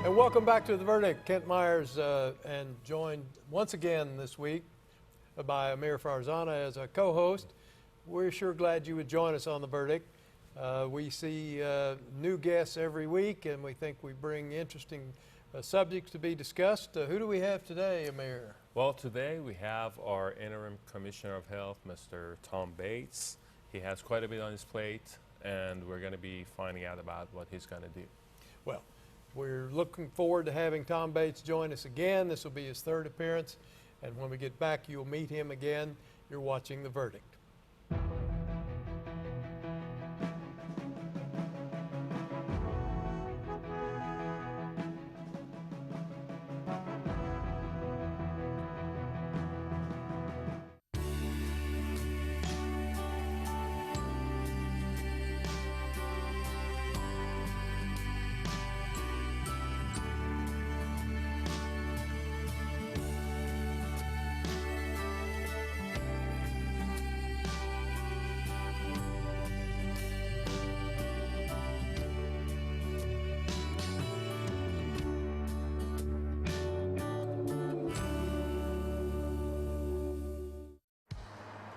And welcome back to The Verdict. Kent Myers and joined once again this week by Amir Farzana as a co-host. We're sure glad you would join us on The Verdict. We see new guests every week, and we think we bring interesting subjects to be discussed. Who do we have today, Amir? Well, today we have our Interim Commissioner of Health, Mr. Tom Bates. He has quite a bit on his plate, and we're going to be finding out about what he's going to do. Well, we're looking forward to having Tom Bates join us again. This will be his third appearance, and when we get back, you'll meet him again. You're watching The Verdict.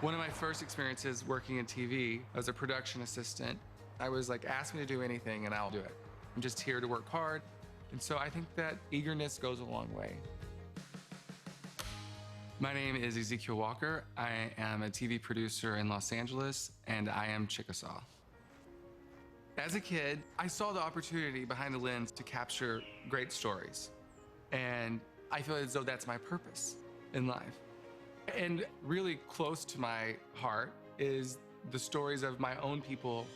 One of my first experiences working in TV, I was a production assistant. I was like, ask me to do anything and I'll do it. I'm just here to work hard. And so I think that eagerness goes a long way. My name is Ezekiel Walker. I am a TV producer in Los Angeles, and I am Chickasaw. As a kid, I saw the opportunity behind the lens to capture great stories. And I feel as though that's my purpose in life. And really close to my heart is the stories of my own people.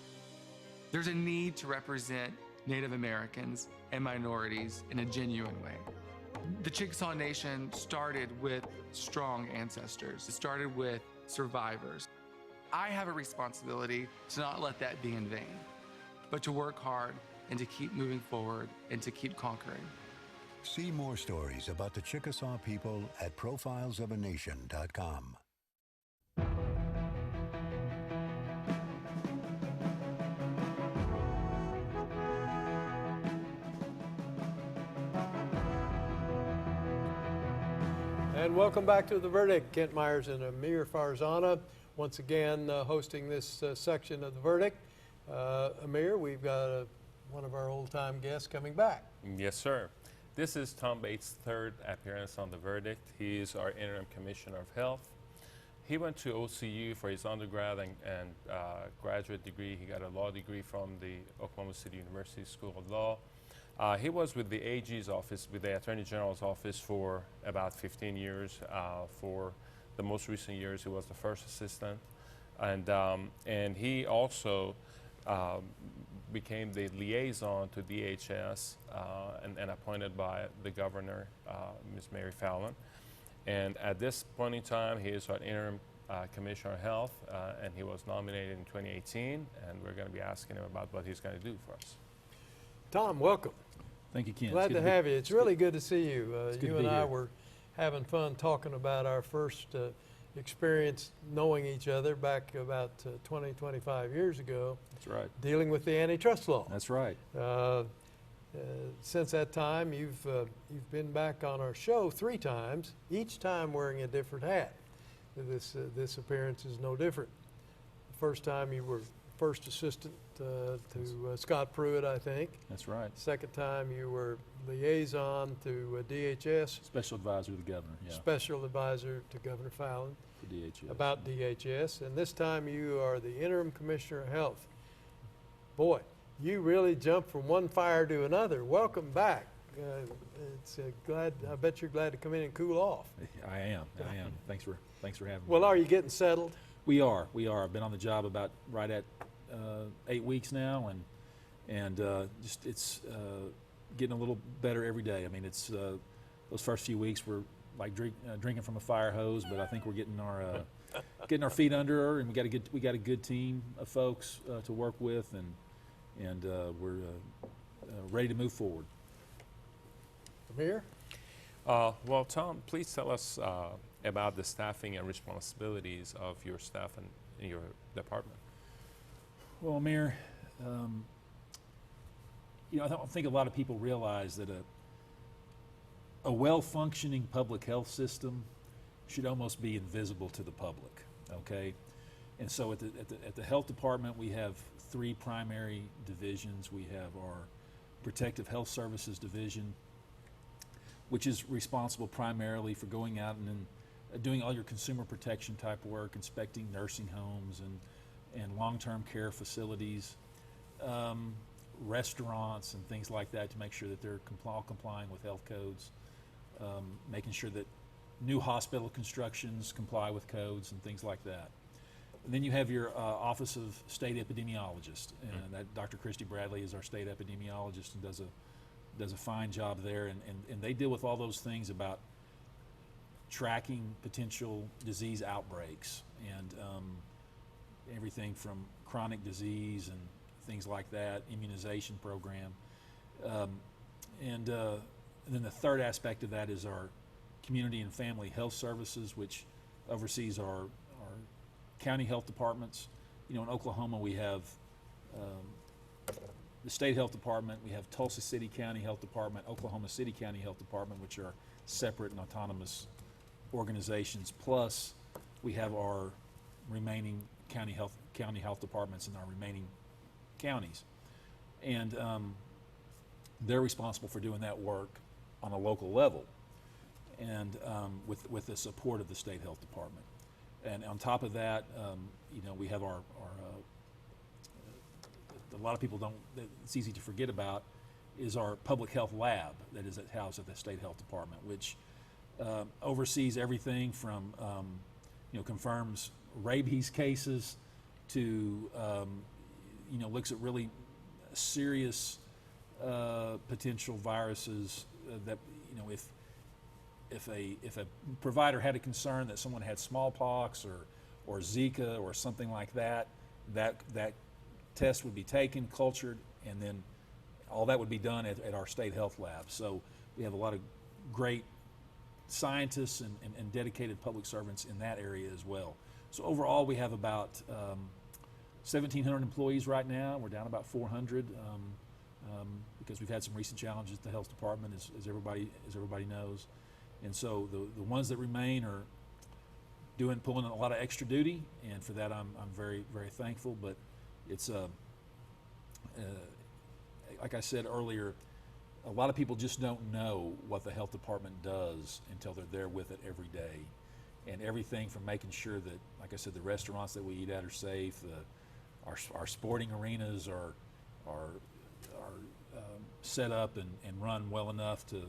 There's a need to represent Native Americans and minorities in a genuine way. The Chickasaw Nation started with strong ancestors. It started with survivors. I have a responsibility to not let that be in vain, but to work hard and to keep moving forward and to keep conquering. See more stories about the Chickasaw people at profilesofanation.com. And welcome back to The Verdict. Kent Myers and Amir Farzana once again hosting this section of The Verdict. Amir, we've got one of our old-time guests coming back. Yes, sir. This is Tom Bates' third appearance on The Verdict. He is our Interim Commissioner of Health. He went to OCU for his undergrad and graduate degree. He got a law degree from the Oklahoma City University School of Law. He was with the AG's office, with the Attorney General's office for about 15 years. For the most recent years, he was the first assistant. And he also became the liaison to DHS and appointed by the governor, Ms. Mary Fallon. And at this point in time, he is our interim Commissioner of Health, and he was nominated in 2018, and we're going to be asking him about what he's going to do for us. Tom, welcome. Thank you, Ken. Glad to have you. It's really good to see you. You and I here. were having fun talking about our first experience knowing each other back about 20, 25 years ago. That's right. Dealing with the antitrust law. That's right. Since that time, you've been back on our show 3 times, each time wearing a different hat. This appearance is no different. The first time you were first assistant to Scott Pruitt, I think. That's right. Second time you were liaison to DHS. Special advisor to the governor. Yeah. Special advisor to Governor Fallon. For DHS. About DHS. And this time you are the Interim Commissioner of Health. Boy, you really jumped from one fire to another. Welcome back. I bet you're glad to come in and cool off. I am. Thanks for having me. Well, are you getting settled? We are. I've been on the job about right at 8 weeks now, and just it's getting a little better every day. I mean, it's those first few weeks were like drinking from a fire hose, but I think we're getting our feet under her, and we got a good team of folks to work with, and we're ready to move forward. Amir? Well, Tom, please tell us about the staffing and responsibilities of your staff and your department. Well, Amir, I don't think a lot of people realize that a well-functioning public health system should almost be invisible to the public, okay? And so at the health department, we have three primary divisions. We have our Protective Health Services division, which is responsible primarily for going out and doing all your consumer protection type work, inspecting nursing homes and long-term care facilities, restaurants and things like that to make sure that they're all complying with health codes, making sure that new hospital constructions comply with codes and things like that. And then you have your Office of State Epidemiologist, and that Dr. Christy Bradley is our state epidemiologist and does a fine job there, and they deal with all those things about tracking potential disease outbreaks and everything from chronic disease and things like that, immunization program. And then the third aspect of that is our Community and Family Health Services, which oversees our county health departments. You know, in Oklahoma we have the state health department, we have Tulsa City County Health Department, Oklahoma City County Health Department, which are separate and autonomous organizations, plus we have our remaining county health departments in our remaining counties. And they're responsible for doing that work on a local level and with the support of the state health department. And on top of that, you know, we have our a lot of people don't, it's easy to forget about, is our public health lab that is housed at the state health department, which oversees everything from, you know, confirms rabies cases to, you know, looks at really serious potential viruses that, you know, if a provider had a concern that someone had smallpox or Zika or something like that, that test would be taken, cultured, and then all that would be done at our state health lab. So we have a lot of great scientists and dedicated public servants in that area as well. So overall, we have about 1,700 employees right now. We're down about 400 because we've had some recent challenges at the health department, as everybody knows. And so the ones that remain are pulling a lot of extra duty, and for that I'm very, very thankful. But it's like I said earlier, a lot of people just don't know what the health department does until they're there with it every day. And everything from making sure that, like I said, the restaurants that we eat at are safe, our sporting arenas are set up and run well enough so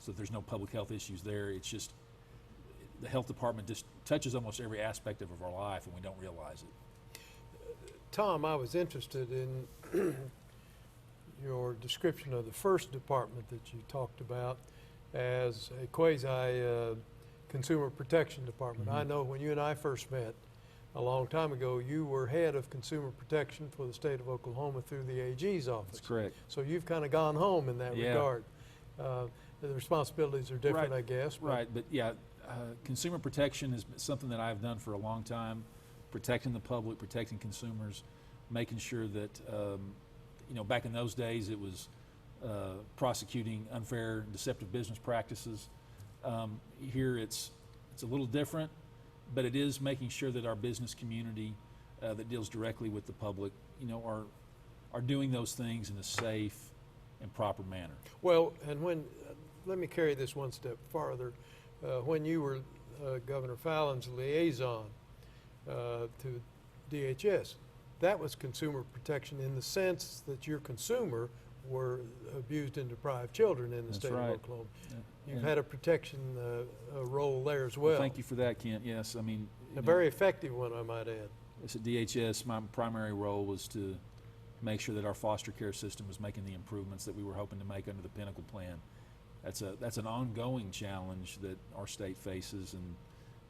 that there's no public health issues there. It's just the health department just touches almost every aspect of our life, and we don't realize it. Tom, I was interested in your description of the first department that you talked about as a quasi consumer protection department. Mm-hmm. I know when you and I first met a long time ago, you were head of consumer protection for the state of Oklahoma through the AG's office. That's correct. So you've kind of gone home in that regard. The responsibilities are different, Right. I guess. Right, but yeah, consumer protection is something that I've done for a long time, protecting the public, protecting consumers, making sure that, you know, back in those days it was prosecuting unfair and deceptive business practices. Here it's a little different, but it is making sure that our business community that deals directly with the public, you know, are doing those things in a safe and proper manner. Well, and when, let me carry this one step farther. When you were Governor Fallon's liaison to DHS, that was consumer protection in the sense that your consumer were abused and deprived children in the That's state right. of Oklahoma. Yeah. You've And- had a protection role there as well. Thank you for that, Kent. Yes, I mean, A very effective one, I might add. Yes, at DHS, my primary role was to make sure that our foster care system was making the improvements that we were hoping to make under the Pinnacle Plan. That's an ongoing challenge that our state faces,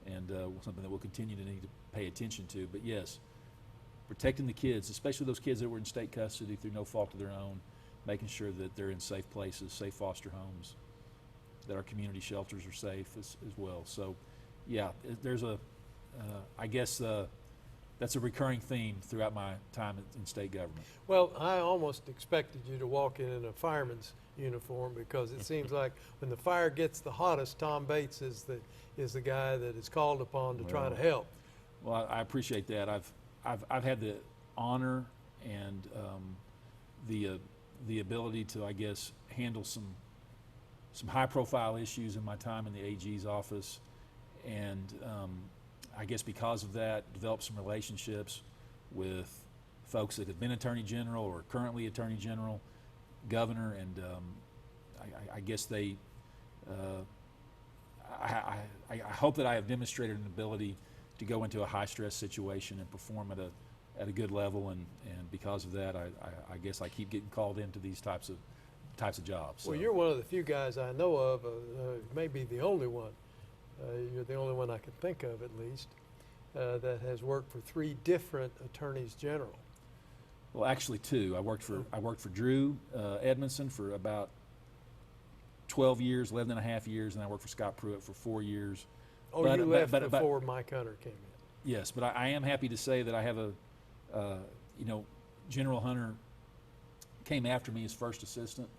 and something that we'll continue to need to pay attention to. But yes, protecting the kids, especially those kids that were in state custody through no fault of their own, making sure that they're in safe places, safe foster homes, that our community shelters are safe as well. So, yeah, there's I guess that's a recurring theme throughout my time in state government. Well, I almost expected you to walk in a fireman's uniform, because it seems like when the fire gets the hottest, Tom Bates is the guy that is called upon to try to help. Well, I appreciate that. I've had the honor and the ability to, I guess, handle some high-profile issues in my time in the AG's office, and I guess because of that, developed some relationships with folks that have been Attorney General or currently Attorney General, Governor, and I guess they. I hope that I have demonstrated an ability to go into a high-stress situation and perform at a good level, and because of that, I guess I keep getting called into these types of jobs. Well, So. you're one of the few guys I know of, maybe the only one. You're the only one I can think of, at least, that has worked for 3 different attorneys general. Well, actually 2. I worked for Drew Edmondson for about 12 years, 11 and a half years, and I worked for Scott Pruitt for 4 years. Oh, But- you but- left but- but- before Mike Hunter came in. Yes, but I am happy to say that I have General Hunter came after me as first assistant,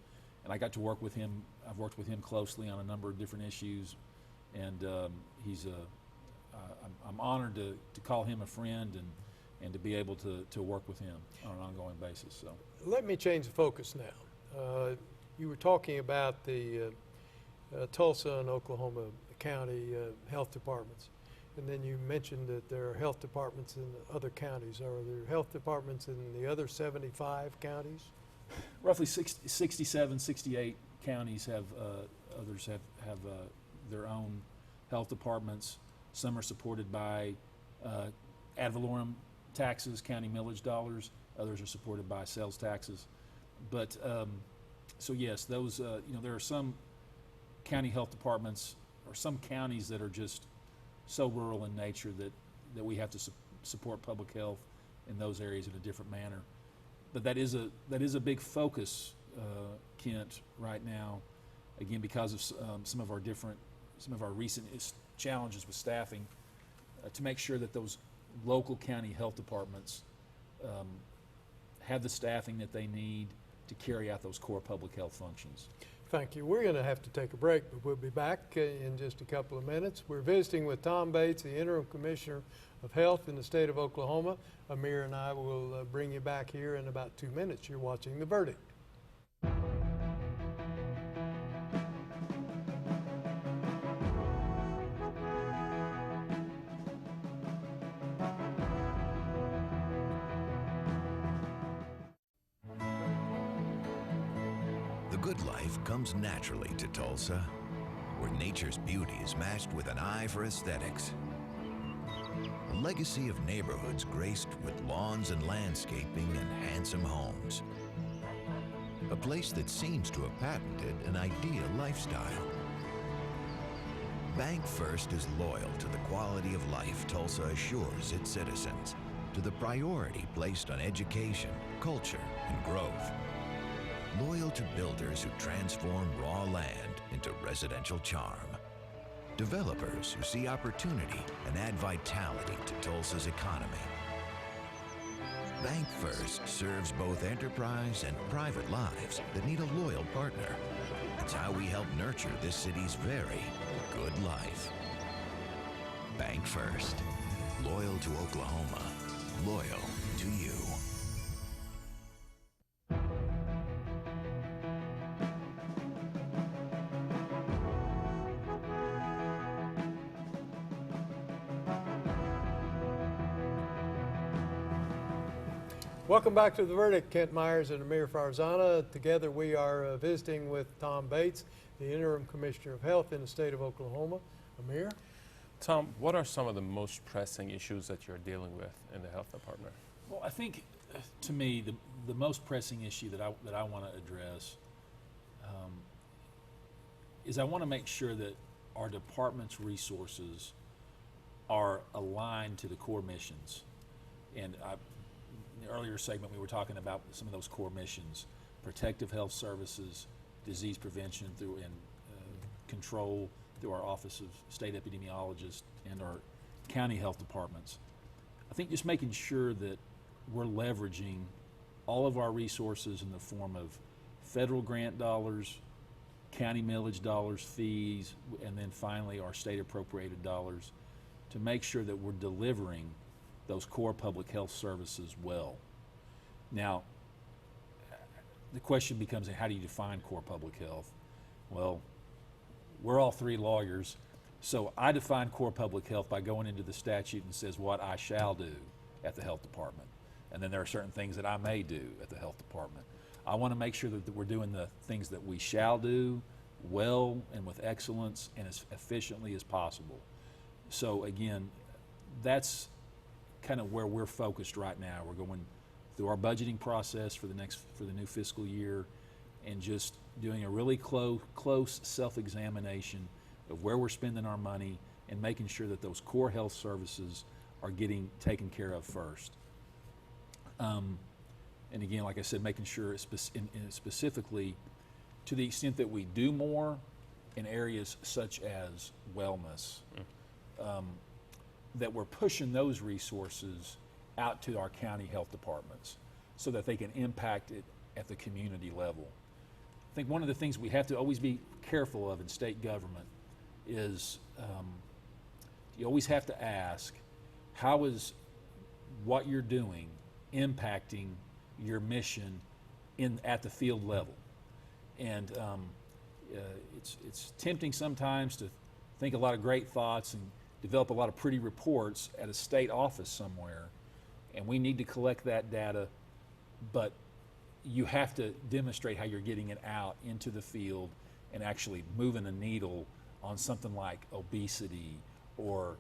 and I got to work with him. I've worked with him closely on a number of different issues, and I'm honored to call him a friend and to be able to work with him on an ongoing basis. So. Let me change the focus now. You were talking about the Tulsa and Oklahoma County health departments, and then you mentioned that there are health departments in other counties. Are there health departments in the other 75 counties? Roughly 67, 68 counties have, others have their own health departments. Some are supported by ad valorem taxes, county millage dollars. Others are supported by sales taxes. But, so yes, those, there are some county health departments or some counties that are just so rural in nature that we have to support public health in those areas in a different manner. But that is a big focus, Kent, right now, again, because of some of our recent challenges with staffing, to make sure that those local county health departments have the staffing that they need to carry out those core public health functions. Thank you. We're going to have to take a break, but we'll be back in just a couple of minutes. We're visiting with Tom Bates, the Interim Commissioner of Health in the state of Oklahoma. Amir and I will bring you back here in about 2 minutes. You're watching The Verdict. The good life comes naturally to Tulsa, where nature's beauty is matched with an eye for aesthetics. A legacy of neighborhoods graced with lawns and landscaping and handsome homes. A place that seems to have patented an ideal lifestyle. Bank First is loyal to the quality of life Tulsa assures its citizens, to the priority placed on education, culture, and growth. Loyal to builders who transform raw land into residential charm. Developers who see opportunity and add vitality to Tulsa's economy. Bank First serves both enterprise and private lives that need a loyal partner. It's how we help nurture this city's very good life. Bank First. Loyal to Oklahoma. Loyal to you. Welcome back to The Verdict. Kent Myers and Amir Farzana. Together we are visiting with Tom Bates, the Interim Commissioner of Health in the state of Oklahoma. Amir? Tom, what are some of the most pressing issues that you're dealing with in the health department? Well, I think, to me, the most pressing issue that I want to address is I want to make sure that our department's resources are aligned to the core missions. And in the earlier segment, we were talking about some of those core missions: protective health services, disease prevention and control through our Office of State Epidemiologist and our county health departments. I think just making sure that we're leveraging all of our resources in the form of federal grant dollars, county millage dollars, fees, and then finally our state appropriated dollars to make sure that we're delivering those core public health services well. Now, the question becomes, how do you define core public health? Well, we're all three lawyers, so I define core public health by going into the statute and says what I shall do at the health department. And then there are certain things that I may do at the health department. I want to make sure that we're doing the things that we shall do well and with excellence and as efficiently as possible. So again, that's kind of where we're focused right now. We're going through our budgeting process for the new fiscal year and just doing a really close self-examination of where we're spending our money and making sure that those core health services are getting taken care of first. And again, like I said, making sure specifically to the extent that we do more in areas such as wellness, that we're pushing those resources out to our county health departments so that they can impact it at the community level. I think one of the things we have to always be careful of in state government is you always have to ask, how is what you're doing impacting your mission at the field level? And it's tempting sometimes to think a lot of great thoughts and develop a lot of pretty reports at a state office somewhere, and we need to collect that data, but you have to demonstrate how you're getting it out into the field and actually moving a needle on something like obesity or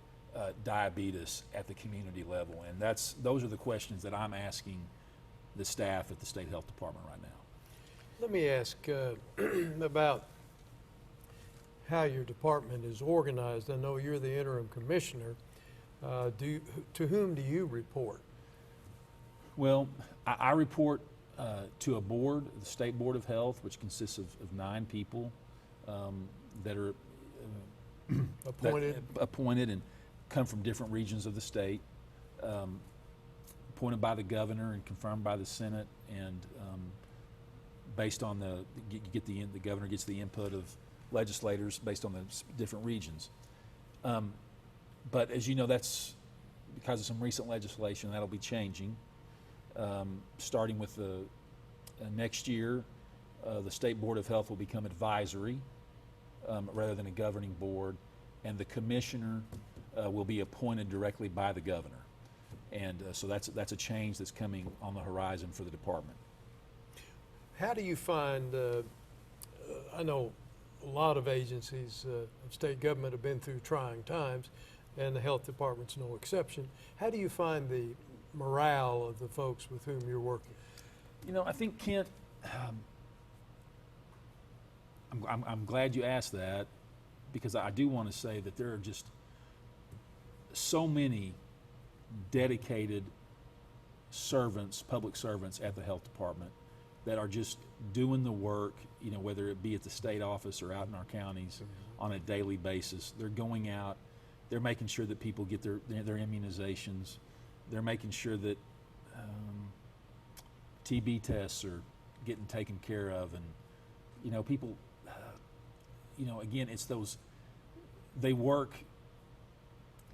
diabetes at the community level. And those are the questions that I'm asking the staff at the state health department right now. Let me ask about how your department is organized. I know you're the interim commissioner. To whom do you report? Well, I report to a board, the State Board of Health, which consists of 9 people that are appointed and come from different regions of the state, appointed by the governor and confirmed by the Senate, and based on the governor gets the input of legislators based on the different regions. But as you know, that's because of some recent legislation that'll be changing. Starting with the next year, the State Board of Health will become advisory rather than a governing board, and the commissioner will be appointed directly by the governor. And so that's a change that's coming on the horizon for the department. How do you find, I know a lot of agencies of state government have been through trying times, and the health department's no exception. How do you find the morale of the folks with whom you're working? You know, I think, Kent, I'm glad you asked that, because I do want to say that there are just so many dedicated servants, public servants at the health department that are just doing the work, you know, whether it be at the state office or out in our counties on a daily basis. They're going out, they're making sure that people get their immunizations, they're making sure that TB tests are getting taken care of, and you know, people, you know, again, it's those, they work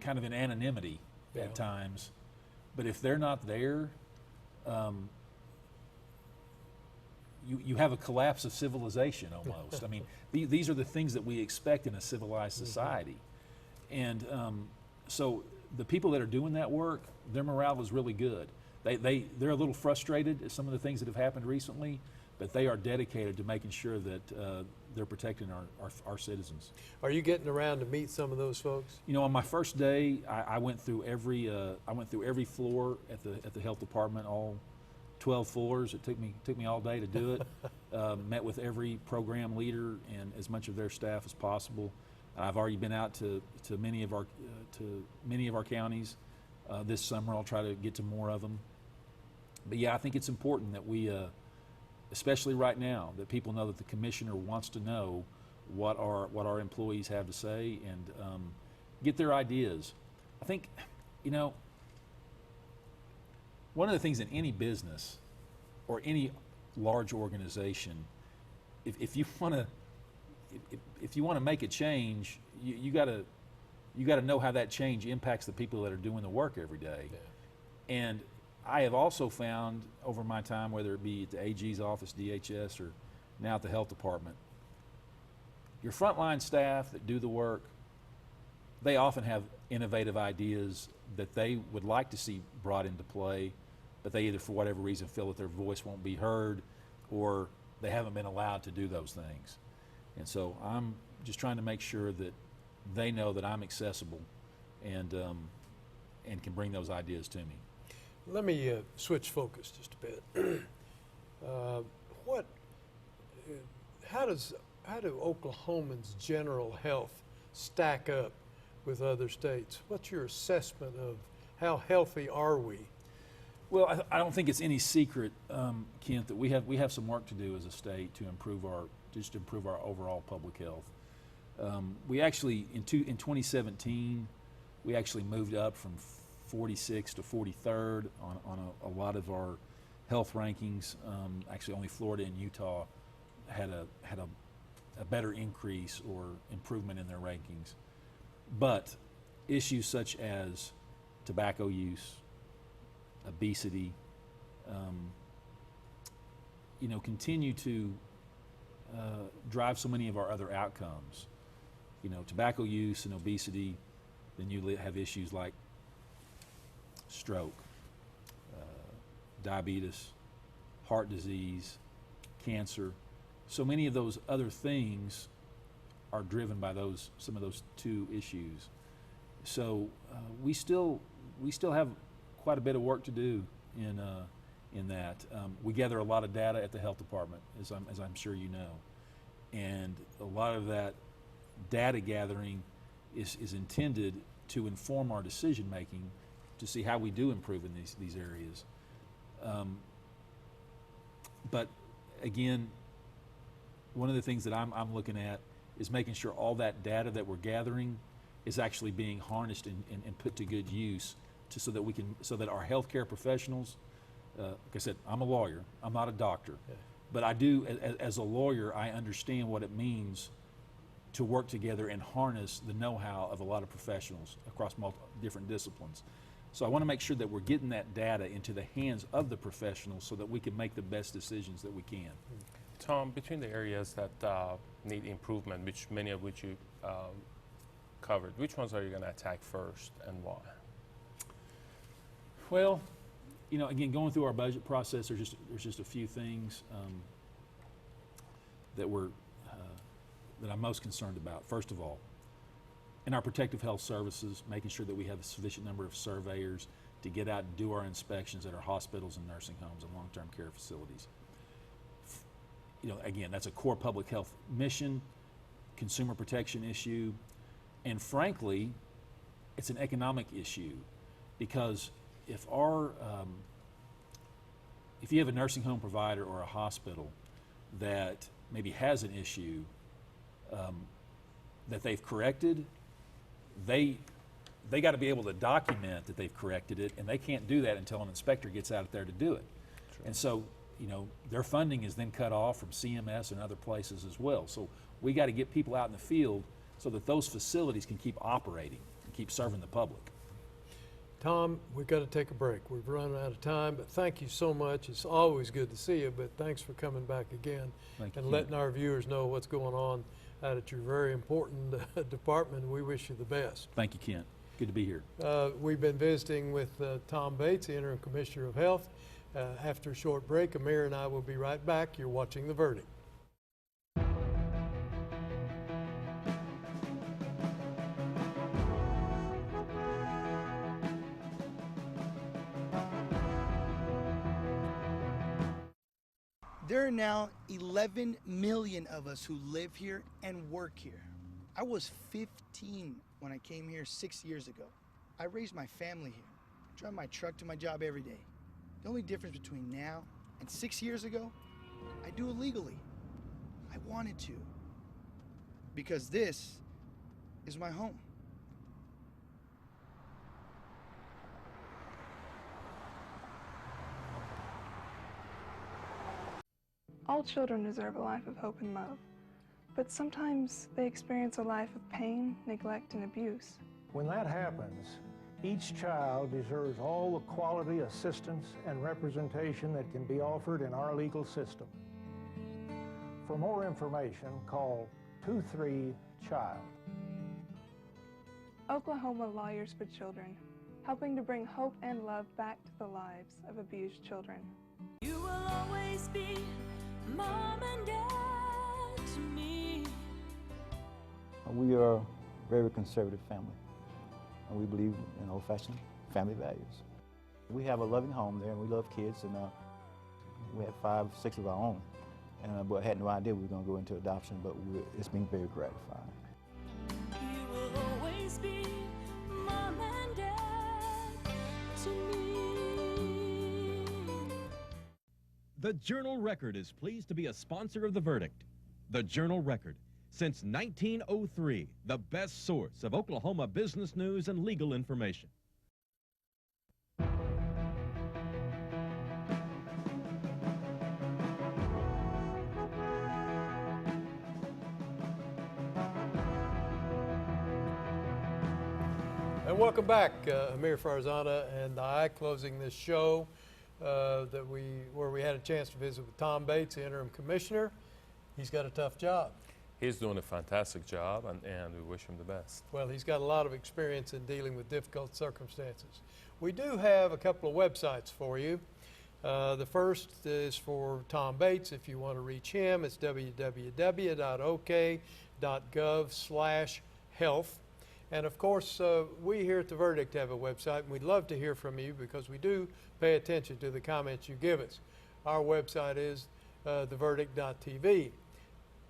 kind of in anonymity at times, but if they're not there, you have a collapse of civilization almost. I mean, these are the things that we expect in a civilized society. And so the people that are doing that work, their morale is really good. They're a little frustrated at some of the things that have happened recently, but they are dedicated to making sure that they're protecting our citizens. Are you getting around to meet some of those folks? You know, on my first day, I went through every floor at the health department, all 12 floors. It took me all day to do it. Met with every program leader and as much of their staff as possible. I've already been out to many of our counties this summer. I'll try to get to more of them. But yeah, I think it's important that we, especially right now, that people know that the commissioner wants to know what our employees have to say and get their ideas. I think, you know, one of the things in any business or any large organization, if you want to make a change, you got to know how that change impacts the people that are doing the work every day. Yeah. And I have also found over my time, whether it be at the AG's office, DHS, or now at the health department, your frontline staff that do the work, they often have innovative ideas that they would like to see brought into play, but they either for whatever reason feel that their voice won't be heard, or they haven't been allowed to do those things. And so I'm just trying to make sure that they know that I'm accessible and can bring those ideas to me. Let me switch focus just a bit. How do Oklahomans' general health stack up with other states? What's your assessment of how healthy are we? Well, I don't think it's any secret, Kent, that we have some work to do as a state to improve our overall public health. We actually in 2017 we actually moved up from 46 to 43rd on a lot of our health rankings. Actually, only Florida and Utah had a better increase or improvement in their rankings. But issues such as tobacco use, obesity, continue to drive so many of our other outcomes. Tobacco use and obesity, then you have issues like stroke, diabetes, heart disease, cancer. So many of those other things are driven by some of those two issues. So we still have quite a bit of work to do in that. We gather a lot of data at the health department, as I'm sure you know, and a lot of that data gathering is intended to inform our decision making to see how we do improve in these areas. But again, one of the things that I'm looking at is making sure all that data that we're gathering is actually being harnessed and put to good use, so that our healthcare professionals, like I said, I'm a lawyer, I'm not a doctor, yeah. But I do, as a lawyer, I understand what it means to work together and harness the know-how of a lot of professionals across different disciplines. So I want to make sure that we're getting that data into the hands of the professionals so that we can make the best decisions that we can. Tom, between the areas that need improvement, many of which you covered, which ones are you going to attack first and why? Well, again, going through our budget process, there's just a few things that I'm most concerned about. First of all, in our protective health services, making sure that we have a sufficient number of surveyors to get out and do our inspections at our hospitals and nursing homes and long-term care facilities. Again, that's a core public health mission, consumer protection issue, and frankly, it's an economic issue, because if you have a nursing home provider or a hospital that maybe has an issue that they've corrected, they got to be able to document that they've corrected it, and they can't do that until an inspector gets out there to do it. Sure. And so, their funding is then cut off from CMS and other places as well. So we got to get people out in the field so that those facilities can keep operating and keep serving the public. Tom, we've got to take a break. We've run out of time, but thank you so much. It's always good to see you, but thanks for coming back again and letting our viewers know what's going on out at your very important department. We wish you the best. Thank you, Kent. Good to be here. We've been visiting with Tom Bates, the Interim Commissioner of Health. After a short break, Amir and I will be right back. You're watching The Verdict. There are now 11 million of us who live here and work here. I was 15 when I came here 6 years ago. I raised my family here. I drive my truck to my job every day. The only difference between now and 6 years ago, I do it legally. I wanted to. Because this is my home. All children deserve a life of hope and love, but sometimes they experience a life of pain, neglect, and abuse. When that happens, each child deserves all the quality assistance and representation that can be offered in our legal system. For more information, call 23-CHILD. Oklahoma Lawyers for Children, helping to bring hope and love back to the lives of abused children. You will always be mom and dad to me. We are a very conservative family, and we believe in old-fashioned family values. We have a loving home there, and we love kids, and we have 5, 6 of our own. And but I had no idea we were going to go into adoption, but it's been very gratifying. You will always be mom and dad to me. The Journal-Record is pleased to be a sponsor of The Verdict. The Journal-Record, since 1903, the best source of Oklahoma business news and legal information. And welcome back, Amir Farzana and I, closing this show where we had a chance to visit with Tom Bates, the interim commissioner. He's got a tough job. He's doing a fantastic job, and we wish him the best. Well, he's got a lot of experience in dealing with difficult circumstances. We do have a couple of websites for you. The first is for Tom Bates. If you want to reach him, it's www.ok.gov/health. And of course, we here at The Verdict have a website, and we'd love to hear from you because we do pay attention to the comments you give us. Our website is theverdict.tv.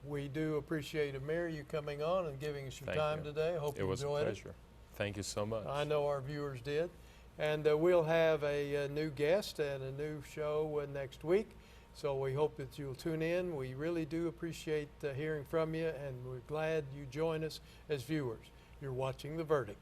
We do appreciate, Amir, you coming on and giving us your time today. I hope you enjoyed it. It was a pleasure. Thank you so much. I know our viewers did. And we'll have a new guest and a new show next week. So we hope that you'll tune in. We really do appreciate hearing from you, and we're glad you join us as viewers. You're watching The Verdict.